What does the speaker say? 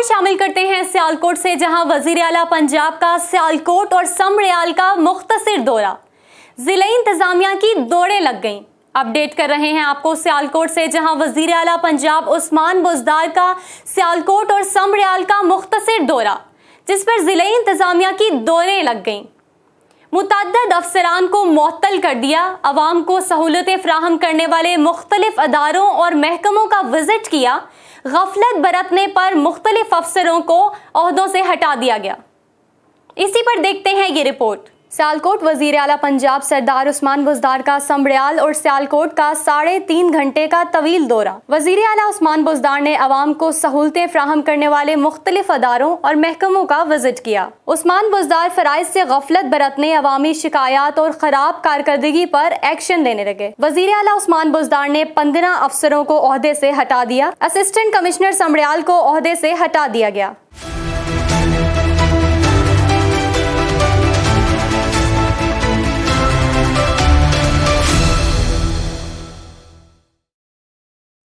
खबर शामिल करते हैं सियालकोट से, जहां वजीर आला पंजाब का सियालकोट और समरियाल का मुख्तसर दौरा। जिला इंतजामिया की दौड़ें लग गईं। अपडेट कर रहे हैं आपको सियालकोट से, जहां वजीर आला पंजाब उस्मान बुज़दार का सियालकोट और समरियाल का मुख्तसर दौरा, जिस पर जिला इंतजामिया की दौड़ें लग गईं। मुतअद्दिद अफसरान को मुअत्तल कर दिया। अवाम को सहूलतें फराहम करने वाले मुख्तलिफ अदारों और महकमों का विजिट किया। गफलत बरतने पर मुख्तलिफ अफसरों को ओहदों से हटा दिया गया। इसी पर देखते हैं ये रिपोर्ट। सियालकोट वजीर आला पंजाब सरदार उस्मान बुज़दार का समरियाल और सियालकोट का 3.5 घंटे का तवील दौरा। वजीर आला उस्मान बुज़दार ने अवाम को सहूलतें फराहम करने वाले मुख्तलिफ अदारों और महकमों का विजिट किया। उस्मान बुज़दार फराइज से गफलत बरतने, अवामी शिकायत और खराब कारकर्दगी पर एक्शन लेने लगे। वजीर आला उस्मान बुज़दार ने 15 अफसरों को ओहदे से हटा दिया। असिस्टेंट कमिश्नर समरियाल को ओहदे से हटा दिया गया।